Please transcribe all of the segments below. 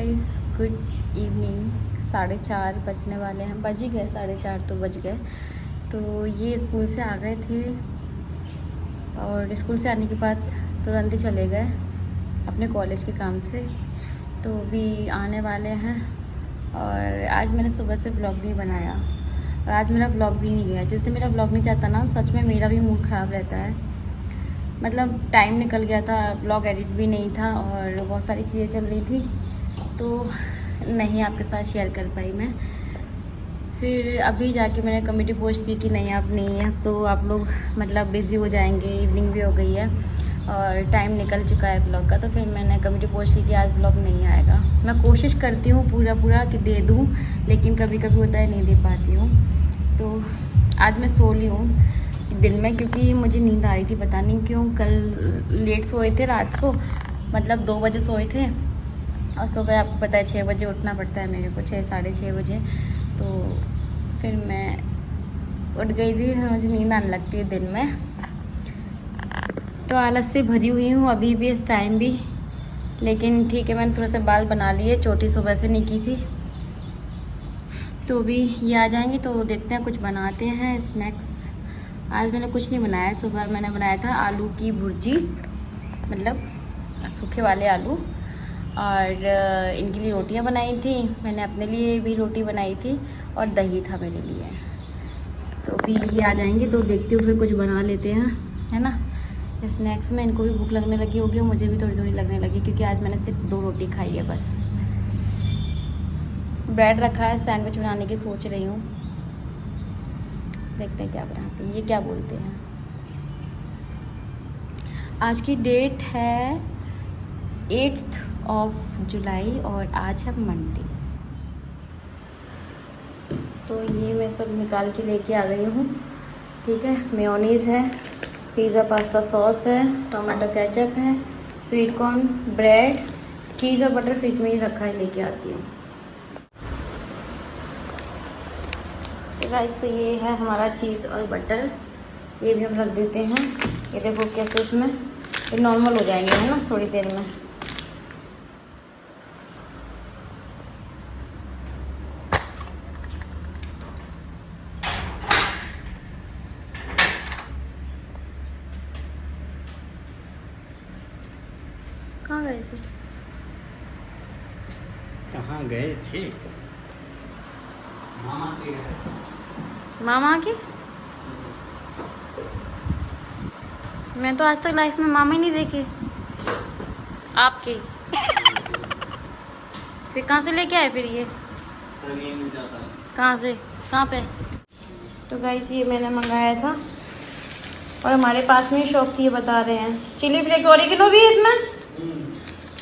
Guys, good evening. 4:30 बजने वाले हैं, बज ही गए, 4:30 तो बज गए। तो ये स्कूल से आ गए थे और स्कूल से आने के बाद तुरंत ही चले गए अपने कॉलेज के काम से। तो भी आने वाले हैं और आज मैंने सुबह से व्लॉग नहीं बनाया और आज मेरा व्लॉग भी नहीं गया। जिससे मेरा व्लॉग नहीं जाता ना, सच में मेरा भी मूड ख़राब रहता है। मतलब टाइम निकल गया था, व्लॉग एडिट भी नहीं था और बहुत सारी चीज़ें चल रही थी, तो नहीं आपके साथ शेयर कर पाई मैं। फिर अभी जाके मैंने कमेटी पोस्ट की कि नहीं, अब नहीं, अब तो आप लोग मतलब बिज़ी हो जाएंगे, इवनिंग भी हो गई है और टाइम निकल चुका है ब्लॉग का। तो फिर मैंने कमेटी पोस्ट की कि आज ब्लॉग नहीं आएगा। मैं कोशिश करती हूँ पूरा कि दे दूँ, लेकिन कभी कभी होता है नहीं दे पाती हूँ। तो आज मैं सो ली हूँ दिन में, क्योंकि मुझे नींद आ रही थी, पता नहीं क्यों। कल लेट सोए थे रात को, मतलब 2 बजे सोए थे और सुबह आपको पता है 6 बजे उठना पड़ता है मेरे को, 6 साढ़े 6 बजे। तो फिर मैं उठ गई थी, मुझे नींद आने लगती है दिन में। तो आलस से भरी हुई हूँ अभी भी इस टाइम भी, लेकिन ठीक है। मैंने थोड़ा सा बाल बना लिए, चोटी सुबह से नहीं की थी। तो भी ये आ जाएंगे तो देखते हैं, कुछ बनाते हैं स्नैक्स। आज मैंने कुछ नहीं बनाया। सुबह मैंने बनाया था आलू की भुर्जी, मतलब सूखे वाले आलू, और इनके लिए रोटियां बनाई थी। मैंने अपने लिए भी रोटी बनाई थी और दही था मेरे लिए। तो अभी ये आ जाएंगे तो देखती हूँ, फिर कुछ बना लेते हैं, है ना। स्नैक्स में इनको भी भूख लगने लगी होगी और मुझे भी थोड़ी थोड़ी लगने लगी, क्योंकि आज मैंने सिर्फ 2 रोटी खाई है बस। ब्रेड रखा है, सैंडविच बनाने की सोच रही हूँ। देखते हैं क्या बनाते हैं। ये क्या बोलते हैं। आज की डेट है 8 जुलाई और आज है मंडे। तो ये मैं सब निकाल के लेके आ गई हूँ, ठीक है। मेयोनीज़ है, पिज़्ज़ा पास्ता सॉस है, टमाटो केचप है, स्वीट कॉर्न, ब्रेड, चीज़ और बटर फ्रिज में ही रखा है, लेके आती हूँ। गाइस, तो ये है हमारा चीज़ और बटर, ये भी हम रख देते हैं। ये देखो कैसे इसमें ये नॉर्मल हो जाएंगे, है ना, थोड़ी देर में। कहाँ गए थे? कहाँ गए थे? मामा के? मैं तो आज तक लाइफ में मामा ही नहीं देखे आपके। फिर कहाँ से लेके आए फिर ये? कहाँ से, कहाँ पे? तो गाइस, ये मैंने मंगाया था और हमारे पास में शॉप थी, ये बता रहे हैं। चिली फ्लेक्स, ऑरिगेनो भी है इसमें।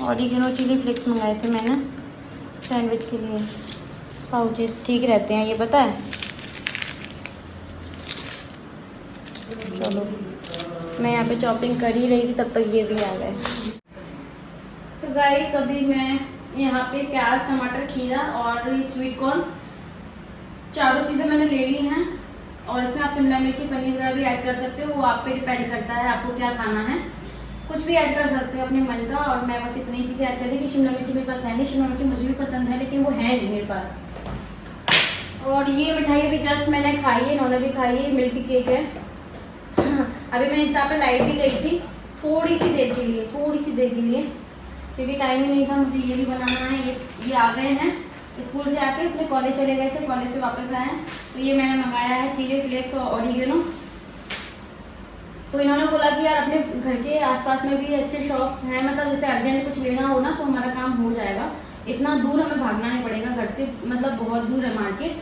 ऑरिगेनो चिली फ्लेक्स मंगाए थे मैंने सैंडविच के लिए। पाउचेस ठीक रहते हैं, ये पता है। चलो, मैं यहाँ पे चॉपिंग कर ही रही थी, तब तक ये भी आ गए। तो गाइस, अभी मैं यहाँ पे प्याज, टमाटर, खीरा और स्वीट कॉर्न, चारों चीज़ें मैंने ले ली हैं। और इसमें आप शिमला मिर्ची, पनीर वगैरह भी ऐड कर सकते हो, वो आप पे डिपेंड करता है आपको क्या खाना है। कुछ भी ऐड कर सकते हो अपने मन का। और मैं बस इतनी चीज़ें ऐड कर रही कि शिमला मिर्ची मेरे पास है नहीं। शिमला मिर्ची मुझे भी पसंद है, लेकिन वो है नहीं मेरे पास। और ये मिठाई भी जस्ट मैंने खाई है, इन्होंने भी खाई है, मिल्क केक है। अभी मैं इंस्टा पे लाइव भी गई थी, थोड़ी सी देर के लिए, क्योंकि टाइम ही नहीं था मुझे। ये भी बनाना है। ये आ गए हैं स्कूल से आके, अपने कॉलेज चले गए थे, कॉलेज से वापस आए हैं। तो ये मैंने मंगाया है चिली फ्लेक्स और ऑरिगेनो। तो इन्होंने बोला कि यार अपने घर के आसपास में भी अच्छे शॉप हैं, मतलब जैसे अर्जेंट कुछ लेना हो ना तो हमारा काम हो जाएगा। इतना दूर हमें भागना नहीं पड़ेगा घर से, मतलब बहुत दूर है मार्केट,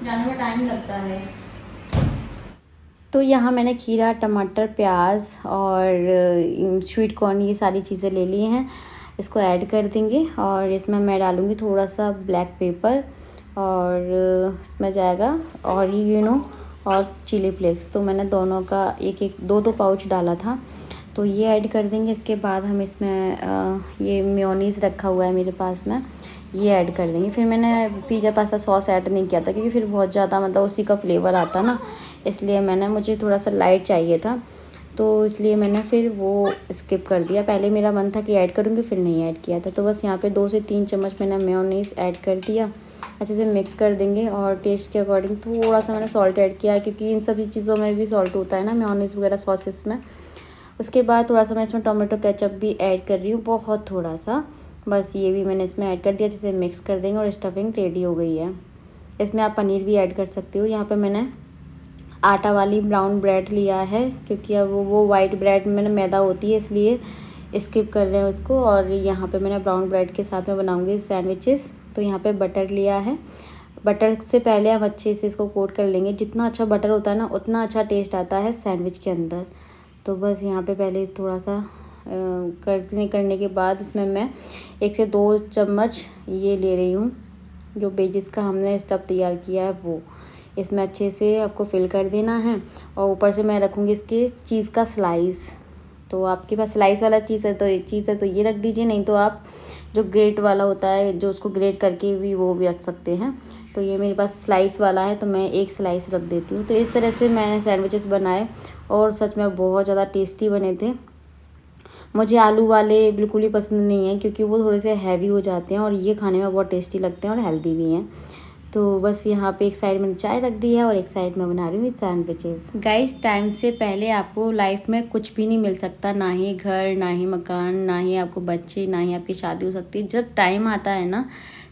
जाने में टाइम लगता है। तो यहाँ मैंने खीरा, टमाटर, प्याज और स्वीट कॉर्न, ये सारी चीज़ें ले ली हैं। इसको ऐड कर देंगे और इसमें मैं डालूँगी थोड़ा सा ब्लैक पेपर और इसमें जाएगा ऑरिगेनो और चिली फ्लेक्स। तो मैंने दोनों का एक 2 पाउच डाला था, तो ये ऐड कर देंगे। इसके बाद हम इसमें ये मेयोनीज़ रखा हुआ है मेरे पास में, ये ऐड कर देंगे। फिर मैंने पिज़्ज़ा पास्ता सॉस ऐड नहीं किया था, क्योंकि फिर बहुत ज़्यादा मतलब उसी का फ्लेवर आता ना, इसलिए मुझे थोड़ा सा लाइट चाहिए था। तो इसलिए मैंने फिर वो स्किप कर दिया। पहले मेरा मन था कि ऐड करूँगी, फिर नहीं ऐड किया था। तो बस यहाँ पे 2 से 3 चम्मच मैंने मेयोनीज़ ऐड कर दिया। अच्छे से मिक्स कर देंगे और टेस्ट के अकॉर्डिंग थोड़ा सा मैंने सॉल्ट ऐड किया, क्योंकि इन सभी चीज़ों में भी सॉल्ट होता है ना, मेयोनीज़ वगैरह सॉसेस में। उसके बाद थोड़ा सा मैं इसमें टोमेटो केचप भी ऐड कर रही हूँ, बहुत थोड़ा सा, बस ये भी मैंने इसमें ऐड कर दिया। जैसे मिक्स कर देंगे और स्टफिंग रेडी हो गई है। इसमें आप पनीर भी ऐड कर सकते हो। यहाँ पे मैंने आटा वाली ब्राउन ब्रेड लिया है, क्योंकि अब वो वाइट ब्रेड में मैदा होती है, इसलिए स्किप कर रहे हैं उसको। और यहाँ पे मैंने ब्राउन ब्रेड के साथ में बनाऊँगी सैंडविचेस। तो यहाँ पे बटर लिया है। बटर से पहले हम अच्छे से इसको कोट कर लेंगे। जितना अच्छा बटर होता है ना, उतना अच्छा टेस्ट आता है सैंडविच के अंदर। तो बस यहाँ पे पहले थोड़ा सा करने के बाद इसमें मैं 1 से 2 चम्मच ये ले रही हूँ, जो वेजिस का हमने स्टफ़ तैयार किया है वो इसमें अच्छे से आपको फिल कर देना है। और ऊपर से मैं रखूँगी इसके चीज़ का स्लाइस। तो आपके पास स्लाइस वाला चीज़ है तो ये रख दीजिए, नहीं तो आप जो ग्रेट वाला होता है, जो उसको ग्रेट करके भी वो भी रख सकते हैं। तो ये मेरे पास स्लाइस वाला है, तो मैं 1 स्लाइस रख देती हूँ। तो इस तरह से मैंने सैंडविचेस बनाए और सच में बहुत ज़्यादा टेस्टी बने थे। मुझे आलू वाले बिल्कुल ही पसंद नहीं है, क्योंकि वो थोड़े से हैवी हो जाते हैं, और ये खाने में बहुत टेस्टी लगते हैं और हेल्दी भी हैं। तो बस यहाँ पे एक साइड मैंने चाय रख दी है और एक साइड में बना रही हूँ सैंडविचेस। गाइस, टाइम से पहले आपको लाइफ में कुछ भी नहीं मिल सकता, ना ही घर, ना ही मकान, ना ही आपको बच्चे, ना ही आपकी शादी हो सकती है। जब टाइम आता है ना,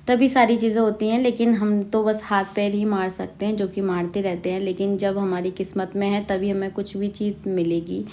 तभी सारी चीज़ें होती हैं। लेकिन हम तो बस हाथ पैर ही मार सकते हैं, जो कि मारते रहते हैं। लेकिन जब हमारी किस्मत में है, तभी हमें कुछ भी चीज़ मिलेगी।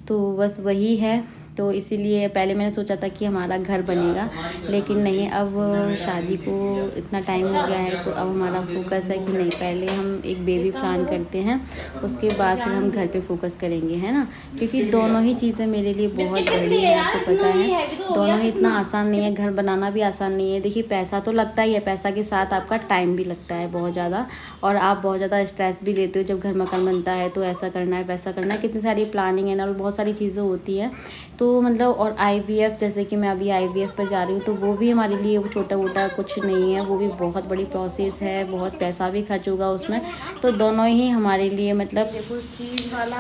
तो बस वही है। तो इसीलिए पहले मैंने सोचा था कि हमारा घर बनेगा, लेकिन नहीं, अब शादी को इतना टाइम हो गया है, तो अब हमारा फोकस है कि नहीं, पहले हम एक बेबी प्लान करते हैं, उसके बाद फिर हम घर पे फोकस करेंगे, है ना। क्योंकि दोनों ही चीज़ें मेरे लिए बहुत बड़ी है, आपको पता है। दोनों ही इतना आसान नहीं है, घर बनाना भी आसान नहीं है। देखिए, पैसा तो लगता ही है, पैसा के साथ आपका टाइम भी लगता है बहुत ज़्यादा, और आप बहुत ज़्यादा स्ट्रेस भी लेते हो। जब घर मकान बनता है तो ऐसा करना है, वैसा करना है, कितनी सारी प्लानिंग है ना, और बहुत सारी चीज़ें होती हैं। तो मतलब, और IVF, जैसे कि मैं अभी IVF पर जा रही हूँ, तो वो भी हमारे लिए वो छोटा मोटा कुछ नहीं है, वो भी बहुत बड़ी प्रोसेस है, बहुत पैसा भी खर्च होगा उसमें। तो दोनों ही हमारे लिए मतलब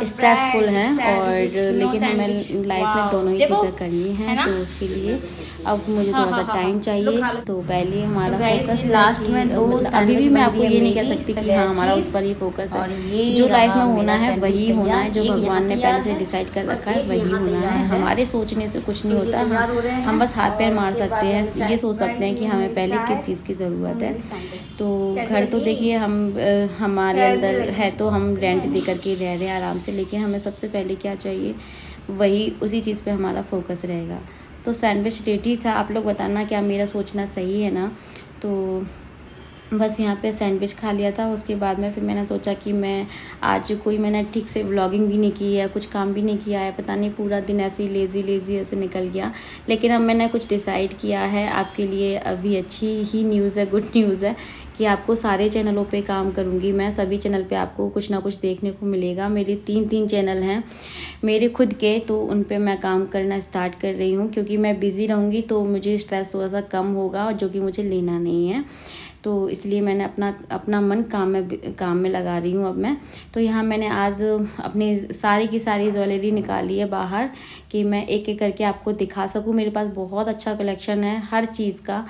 स्ट्रेसफुल हैं, और लेकिन हमें लाइफ में दोनों ही चीज़ें करनी है। तो उसके लिए अब मुझे थोड़ा सा टाइम चाहिए। तो पहले हमारा फोकस लास्ट में अभी भी मैं आपको ये नहीं कह सकती कि हाँ हमारा उस पर ही फोकस है। जो लाइफ में होना है वही होना है, जो भगवान ने पहले से डिसाइड कर रखा है वही होना है। हमारे सोचने से कुछ नहीं होता। हम बस हाथ पैर मार सकते हैं, ये सोच सकते हैं कि हमें पहले किस चीज़ की ज़रूरत है। तो घर तो देखिए हम हमारे अंदर है, तो हम रेंट दे करके रह रहे हैं आराम से, लेकिन हमें सबसे पहले क्या चाहिए, वही उसी चीज़ पे हमारा फोकस रहेगा। तो सैंडविच रेडी था। आप लोग बताना क्या मेरा सोचना सही है ना। तो बस यहाँ पे सैंडविच खा लिया था। उसके बाद में फिर मैंने सोचा कि मैं आज मैंने ठीक से व्लॉगिंग भी नहीं की है, कुछ काम भी नहीं किया है, पता नहीं पूरा दिन ऐसे ही लेज़ी ऐसे निकल गया। लेकिन अब मैंने कुछ डिसाइड किया है आपके लिए। अभी अच्छी ही न्यूज़ है, गुड न्यूज़ है कि आपको सारे चैनलों पे काम करूँगी मैं। सभी चैनल पे आपको कुछ ना कुछ देखने को मिलेगा। मेरे 3 चैनल हैं मेरे खुद के, तो उन पे मैं काम करना स्टार्ट कर रही हूँ, क्योंकि मैं बिज़ी रहूँगी तो मुझे स्ट्रेस थोड़ा सा कम होगा, और जो कि मुझे लेना नहीं है। तो इसलिए मैंने अपना मन काम में लगा रही हूँ अब मैं। तो यहाँ मैंने आज अपनी सारी की सारी ज्वेलरी निकाली है बाहर, कि मैं एक एक करके आपको दिखा सकूँ। मेरे पास बहुत अच्छा कलेक्शन है हर चीज़ का।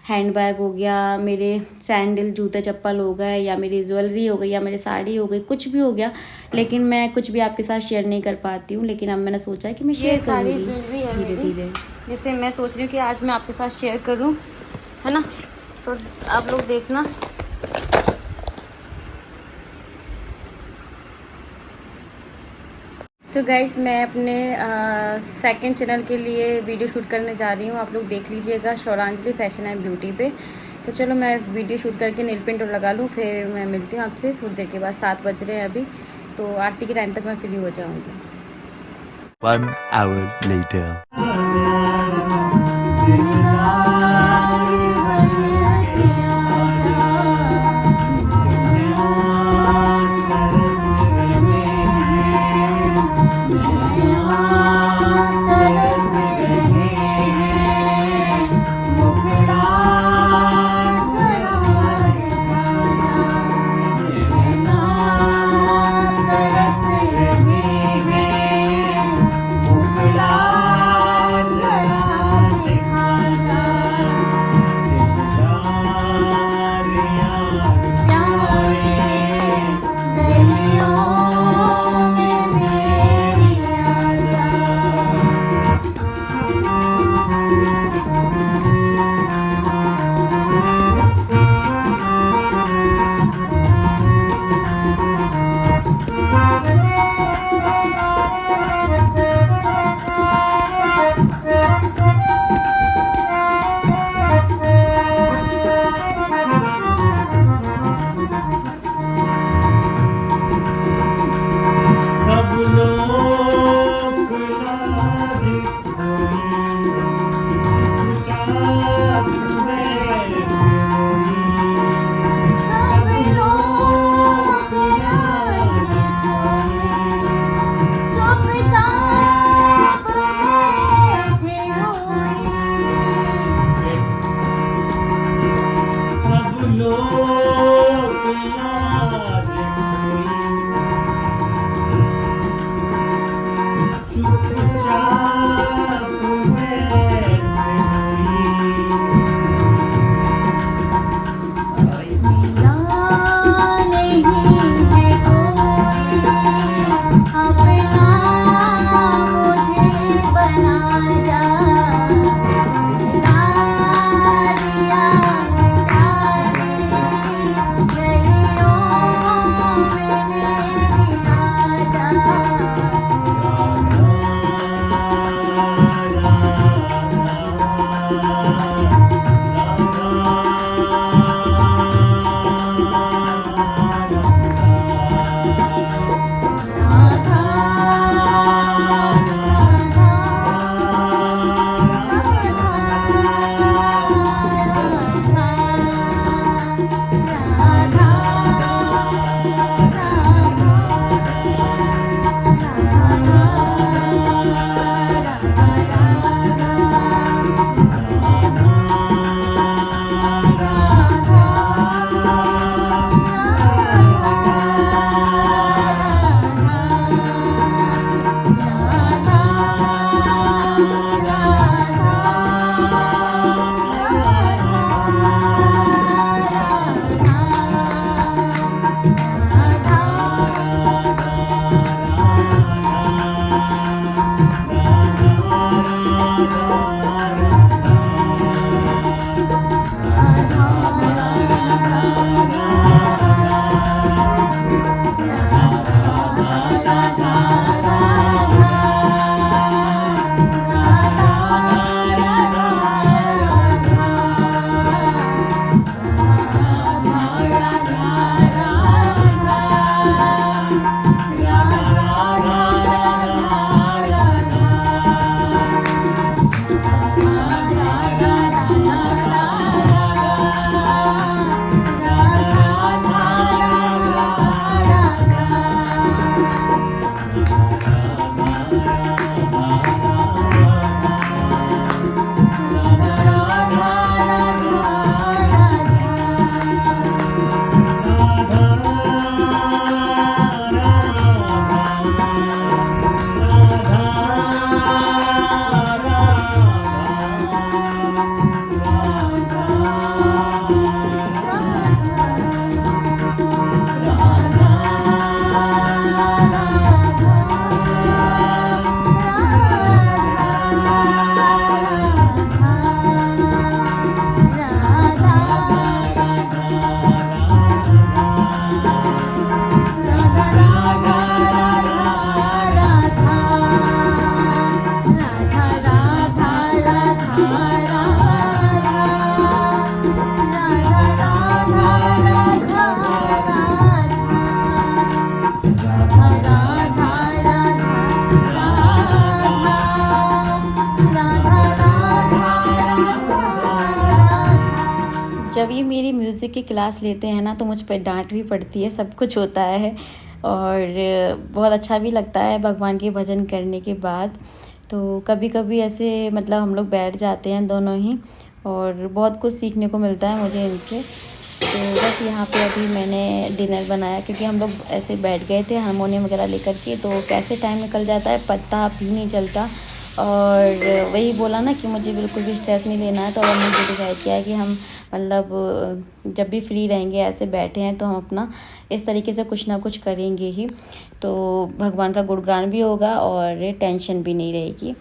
हैंड बैग हो गया, मेरे सैंडल, जूते चप्पल हो गए, या मेरी ज्वेलरी हो गई, या मेरी साड़ी हो गई, कुछ भी हो गया। लेकिन मैं कुछ भी आपके साथ शेयर नहीं कर पाती हूँ, लेकिन अब मैंने सोचा है कि मैं शेयर करूँगी धीरे धीरे, जिसे मैं सोच रही हूँ कि आज मैं आपके साथ शेयर करूँ, है ना। तो आप लोग देखना। तो गाइज़, मैं अपने सेकंड चैनल के लिए वीडियो शूट करने जा रही हूँ। आप लोग देख लीजिएगा, शौरांजलि फैशन एंड ब्यूटी पे। तो चलो मैं वीडियो शूट करके नेल पेंट लगा लूँ, फिर मैं मिलती हूँ आपसे थोड़ी देर के बाद। 7 बज रहे हैं अभी, तो आरती के टाइम तक मैं फ्री हो जाऊँगी। 1 hour later. जब ये मेरी म्यूज़िक की क्लास लेते हैं ना तो मुझ पर डांट भी पड़ती है, सब कुछ होता है और बहुत अच्छा भी लगता है भगवान के भजन करने के बाद। तो कभी कभी ऐसे मतलब हम लोग बैठ जाते हैं दोनों ही और बहुत कुछ सीखने को मिलता है मुझे इनसे। तो बस यहाँ पे अभी मैंने डिनर बनाया क्योंकि हम लोग ऐसे बैठ गए थे हारमोनियम वगैरह लेकर के, तो कैसे टाइम निकल जाता है पता भी नहीं चलता। और वही बोला ना कि मुझे बिल्कुल भी स्ट्रेस नहीं लेना है, तो अब मुझे डिसाइड किया है कि हम मतलब जब भी फ्री रहेंगे ऐसे बैठे हैं तो हम अपना इस तरीके से कुछ ना कुछ करेंगे ही, तो भगवान का गुणगान भी होगा और टेंशन भी नहीं रहेगी।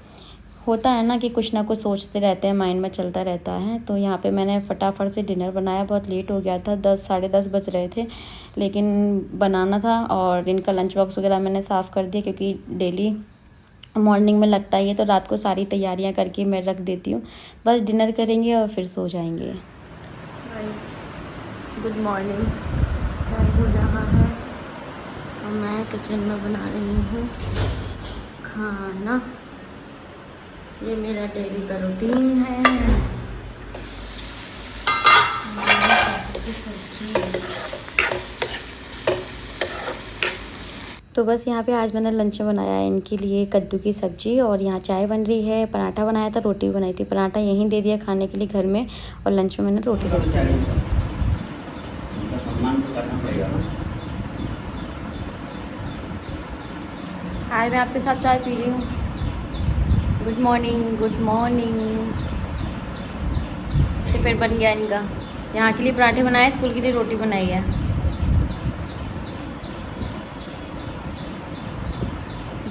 होता है ना कि कुछ ना कुछ सोचते रहते हैं, माइंड में चलता रहता है। तो यहाँ पे मैंने फटाफट से डिनर बनाया, बहुत लेट हो गया था, 10 साढ़े 10 बज रहे थे, लेकिन बनाना था। और इनका लंच बॉक्स वगैरह मैंने साफ़ कर दिया क्योंकि डेली मॉर्निंग में लगता ही है, तो रात को सारी तैयारियां करके मैं रख देती हूँ। बस डिनर करेंगे और फिर सो जाएंगे। गुड मॉर्निंग, टाइम हो रहा है और मैं किचन में बना रही हूँ खाना। ये मेरा डेली का रूटीन है। सब्जी तो बस यहाँ पे आज मैंने लंच में बनाया है इनके लिए कद्दू की सब्ज़ी, और यहाँ चाय बन रही है, पराठा बनाया था, रोटी बनाई थी। पराठा यहीं दे दिया खाने के लिए घर में, और लंच में मैंने रोटी रख दी है। आज मैं आपके साथ चाय पी रही हूँ। Good morning, good morning. तो फिर बन गया इनका, यहाँ के लिए पराठे बनाए, स्कूल के लिए रोटी बनाई है।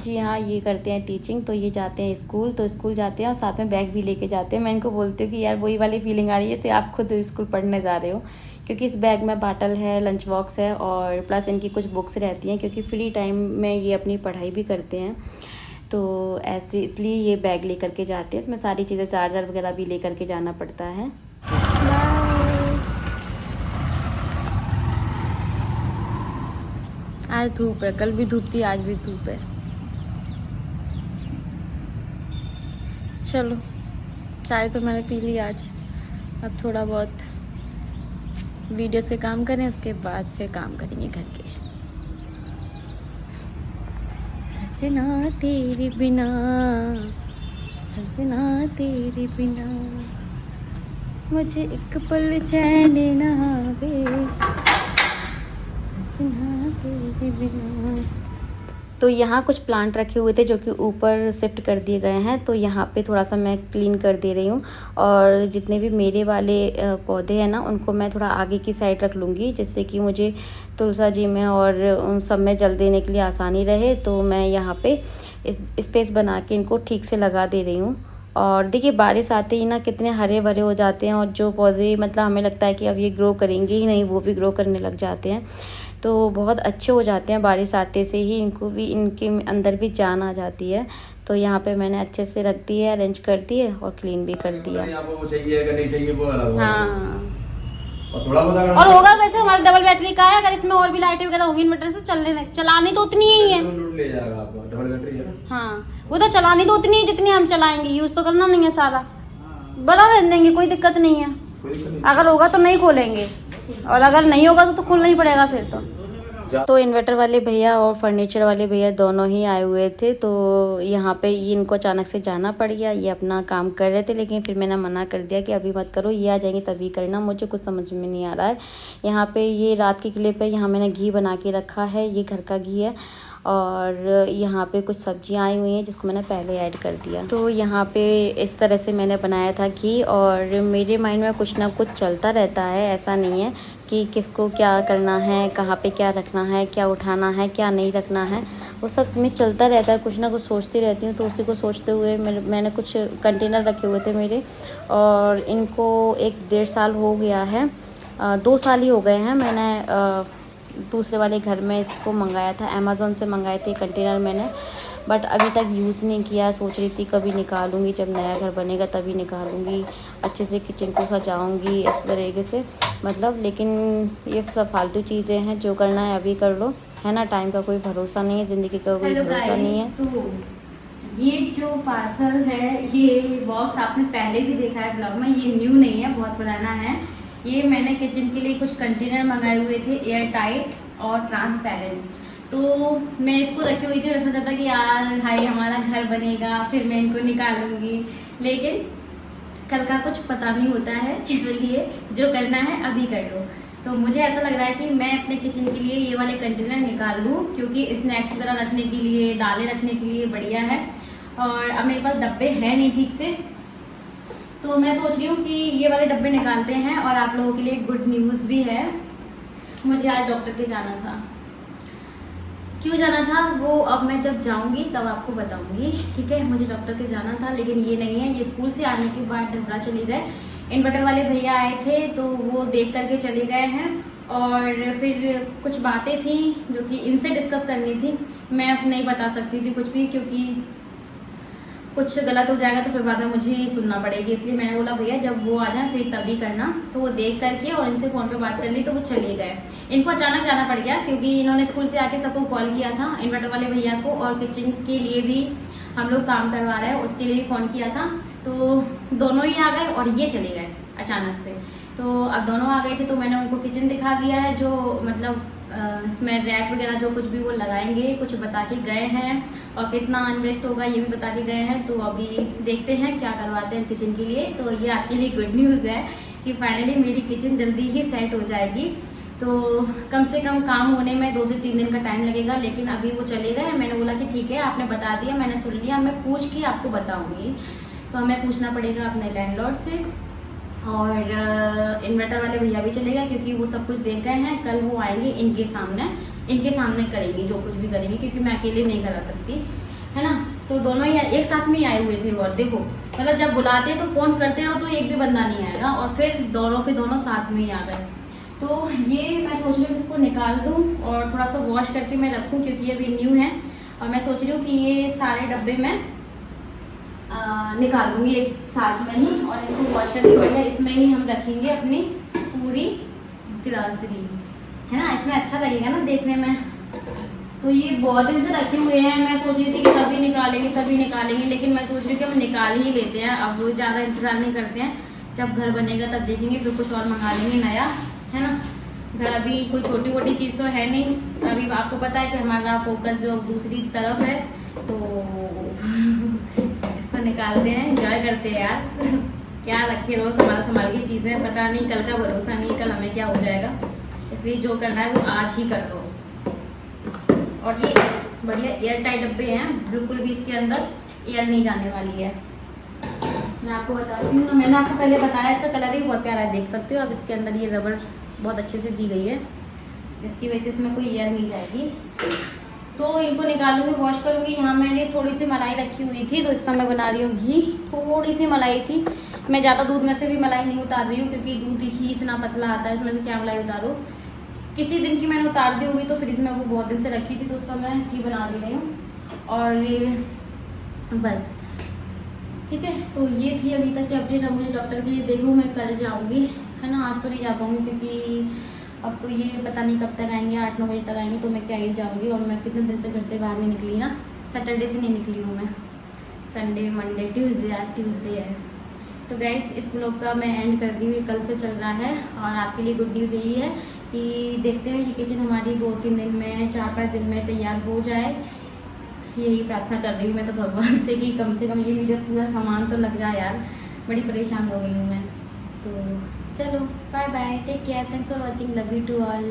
जी हाँ, ये करते हैं टीचिंग, तो ये जाते हैं स्कूल, तो स्कूल जाते हैं और साथ में बैग भी लेके जाते हैं। मैं इनको बोलती हूँ कि यार वही वाली फीलिंग आ रही है जैसे आप खुद स्कूल पढ़ने जा रहे हो, क्योंकि इस बैग में बाटल है, लंच बॉक्स है और प्लस इनकी कुछ बुक्स रहती हैं, क्योंकि फ्री टाइम में ये अपनी पढ़ाई भी करते हैं। तो ऐसे इसलिए ये बैग ले करके जाते हैं। इसमें सारी चीज़ें, चार्जर वगैरह भी ले करके जाना पड़ता है। आज धूप है, कल भी धूप थी, आज भी धूप है। चलो, चाय तो मैंने पी ली आज, अब थोड़ा बहुत वीडियो से काम करें, उसके बाद फिर काम करेंगे घर के। सजना तेरे बिना, सजना तेरे बिना मुझे एक पल चैन ना आवे, सजना तेरे बिना। तो यहाँ कुछ प्लांट रखे हुए थे जो कि ऊपर शिफ्ट कर दिए गए हैं, तो यहाँ पे थोड़ा सा मैं क्लीन कर दे रही हूँ। और जितने भी मेरे वाले पौधे हैं ना, उनको मैं थोड़ा आगे की साइड रख लूँगी, जिससे कि मुझे तुलसा जी में और उन सब में जल देने के लिए आसानी रहे। तो मैं यहाँ पे स्पेस बना के इनको ठीक से लगा दे रही हूँ। और देखिए, बारिश आते ही ना कितने हरे भरे हो जाते हैं, और जो पौधे मतलब हमें लगता है कि अब ये ग्रो करेंगे ही नहीं, वो भी ग्रो करने लग जाते हैं। तो बहुत अच्छे हो जाते हैं बारिश आते से ही, इनको भी, इनके अंदर भी जान आ जाती है। तो यहाँ पे मैंने अच्छे से रख दी है, अरेंज कर दी है और क्लीन भी कर दिया। हाँ, और होगा वैसे हमारा डबल बैटरी का है, अगर इसमें और भी लाइटें वगैरह होंगी इन्वर्टर से चलानी तो उतनी ही है। हाँ, वो तो चलानी तो उतनी ही जितनी हम चलाएंगे, यूज तो करना नहीं है सारा, बड़ा रहने देंगे, कोई दिक्कत नहीं है। अगर होगा तो नहीं खोलेंगे, और अगर नहीं होगा तो खोलना ही पड़ेगा फिर तो इन्वर्टर वाले भैया और फर्नीचर वाले भैया दोनों ही आए हुए थे। तो यहाँ पे ये इनको अचानक से जाना पड़ गया, ये अपना काम कर रहे थे, लेकिन फिर मैंने मना कर दिया कि अभी मत करो, ये आ जाएंगे तभी करना। मुझे कुछ समझ में नहीं आ रहा है। यहाँ पे ये रात के लिए पे यहाँ मैंने घी बना के रखा है, ये घर का घी है। और यहाँ पे कुछ सब्जियाँ आई हुई हैं जिसको मैंने पहले ऐड कर दिया। तो यहाँ पे इस तरह से मैंने बनाया था घी, और मेरे माइंड में कुछ ना कुछ चलता रहता है, ऐसा नहीं है कि किसको क्या करना है, कहाँ पे क्या रखना है, क्या उठाना है, क्या नहीं रखना है, वो सब में चलता रहता है, कुछ ना कुछ सोचती रहती हूँ। तो उसी को सोचते हुए मैंने कुछ कंटेनर रखे हुए थे मेरे, और इनको 1-1.5 साल हो गया है, 2 साल ही हो गए हैं। मैंने दूसरे वाले घर में इसको मंगाया था, अमेज़ॉन से मंगाए थे कंटेनर मैंने, बट अभी तक यूज़ नहीं किया। सोच रही थी कभी निकालूंगी, जब नया घर बनेगा तभी निकालूंगी, अच्छे से किचन को सजाऊंगी इस तरीके से, मतलब। लेकिन ये सब फालतू चीज़ें हैं, जो करना है अभी कर लो, है ना। टाइम का कोई भरोसा नहीं है, ज़िंदगी का कोई भरोसा नहीं है। तो ये जो पार्सल है, ये बॉक्स आपने पहले भी देखा है ब्लॉग में, ये न्यू नहीं है, बहुत पुराना है। ये मैंने किचन के लिए कुछ कंटेनर मंगाए हुए थे एयर टाइट और ट्रांसपेरेंट। तो मैं इसको रखी हुई थी और सोचा था कि यार हाय हमारा घर बनेगा, फिर मैं इनको निकालूंगी, लेकिन कल का कुछ पता नहीं होता है, इसलिए जो करना है अभी कर लो। तो मुझे ऐसा लग रहा है कि मैं अपने किचन के लिए ये वाले कंटेनर निकाल लूँ, क्योंकि स्नैक्स वगैरह रखने के लिए, दालें रखने के लिए बढ़िया है। और अब मेरे पास डब्बे हैं नहीं ठीक से, तो मैं सोच रही हूँ कि ये वाले डब्बे निकालते हैं। और आप लोगों के लिए गुड न्यूज़ भी है, मुझे आज डॉक्टर के जाना था। क्यों जाना था वो अब मैं जब जाऊंगी तब आपको बताऊंगी, ठीक है। मुझे डॉक्टर के जाना था, लेकिन ये नहीं है, ये स्कूल से आने के बाद ढबरा चले गए। इन्वर्टर वाले भैया आए थे तो वो देख करके चले गए हैं, और फिर कुछ बातें थी जो कि इनसे डिस्कस करनी थी। मैं नहीं बता सकती थी कुछ भी, क्योंकि कुछ गलत हो जाएगा तो फिर बाद में मुझे ही सुनना पड़ेगी। इसलिए मैंने बोला भैया जब वो आ जाए फिर तभी करना। तो वो देख करके और इनसे फ़ोन पे बात कर ली तो वो चले गए। इनको अचानक जाना पड़ गया, क्योंकि इन्होंने स्कूल से आके सबको कॉल किया था, इन्वर्टर वाले भैया को, और किचन के लिए भी हम लोग काम करवा रहे हैं उसके लिए भी फ़ोन किया था। तो दोनों ही आ गए और ये चले गए अचानक से। तो अब दोनों आ गए थे तो मैंने उनको किचन दिखा दिया है, जो मतलब इसमें रैक वगैरह जो कुछ भी वो लगाएंगे कुछ बता के गए हैं, और कितना इन्वेस्ट होगा ये भी बता के गए हैं। तो अभी देखते हैं क्या करवाते हैं किचन के लिए। तो ये आपके लिए गुड न्यूज़ है कि फाइनली मेरी किचन जल्दी ही सेट हो जाएगी। तो कम से कम काम होने में 2 से 3 दिन का टाइम लगेगा, लेकिन अभी वो चले गए। मैंने बोला कि ठीक है आपने बता दिया, मैंने सुन लिया, मैं पूछ के आपको बताऊँगी। तो हमें पूछना पड़ेगा अपने लैंडलॉर्ड से। और इन्वर्टर वाले भैया भी चले गए, क्योंकि वो सब कुछ देख गए हैं। कल वो आएंगे, इनके सामने करेंगे जो कुछ भी करेंगे, क्योंकि मैं अकेले नहीं करा सकती, है ना। तो दोनों ही एक साथ में ही आए हुए थे। और देखो मतलब जब बुलाते हैं तो फ़ोन करते रहो तो एक भी बंदा नहीं आएगा, और फिर दोनों के दोनों साथ में ही आ गए। तो ये मैं सोच रही हूँ इसको निकाल दूँ और थोड़ा सा वॉश करके मैं रखूँ, क्योंकि ये अभी न्यू है। और मैं सोच रही हूँ कि ये सारे डब्बे में निकाल दूंगी एक साथ में ही, और इनको वॉश करके बढ़िया इसमें ही हम रखेंगे अपनी पूरी ग्रॉसरी, है ना। इसमें अच्छा लगेगा ना देखने में। तो ये बहुत दिन से रखे हुए हैं, मैं सोच रही थी कि तभी निकालेंगे, लेकिन मैं सोच रही हूँ कि हम निकाल ही लेते हैं। अब वो ज़्यादा इंतज़ार नहीं करते हैं, जब घर बनेगा तब देखेंगे, फिर कुछ और मंगा लेंगे नया, है ना। घर अभी कोई छोटी मोटी चीज़ तो है नहीं। अभी आपको पता है कि हमारा फोकस जो दूसरी तरफ है, तो निकालते हैं, एंजॉय करते हैं यार। क्या रखे रोज संभाल की चीज़ें, पता नहीं कल का भरोसा नहीं, कल हमें क्या हो जाएगा। इसलिए जो करना है वो आज ही कर लो। और ये बढ़िया एयर टाइट डब्बे हैं, बिल्कुल भी इसके अंदर एयर नहीं जाने वाली है। मैं आपको बताती हूँ, मैंने आपको पहले बताया इसका कलर ही बहुत प्यारा है, देख सकते हो। अब इसके अंदर ये रबड़ बहुत अच्छे से दी गई है, जिसकी वजह से इसमें कोई एयर नहीं जाएगी। तो इनको निकालूंगी, वॉश करूंगी। यहाँ मैंने थोड़ी सी मलाई रखी हुई थी, तो इसका मैं बना रही हूँ घी। थोड़ी सी मलाई थी, मैं ज़्यादा दूध में से भी मलाई नहीं उतार रही हूँ, क्योंकि दूध ही इतना पतला आता है, इसमें से क्या मलाई उतारूँ। किसी दिन की मैंने उतार दी होगी, तो फ्रिज में वो बहुत दिन से रखी थी, तो उसका मैं घी बना दे रही हूँ। और ये बस ठीक है। तो ये थी अभी तक की अपडेट। अब मुझे डॉक्टर की देखूँ, मैं कल जाऊँगी, है ना। आज तो नहीं जा पाऊँगी, क्योंकि अब तो ये पता नहीं कब तक आएंगे, 8-9 बजे तक आएंगे, तो मैं क्या ही जाऊँगी। और मैं कितने दिन से घर से बाहर नहीं निकली ना, सैटरडे से नहीं निकली हूँ मैं, संडे मंडे ट्यूसडे, आज ट्यूसडे है। तो गाइस इस ब्लॉग का मैं एंड कर रही हूँ, कल से चल रहा है। और आपके लिए गुड न्यूज़ यही है कि देखते हैं ये किचन हमारी 2-3 दिन में, 4-5 दिन में तैयार हो जाए। यही प्रार्थना कर रही हूँ मैं तो भगवान से कि कम से कम ये मेरा पूरा सामान तो लग जाए यार। बड़ी परेशान हो गई हूँ मैं। तो चलो bye bye, take care, thanks for watching, love you to all.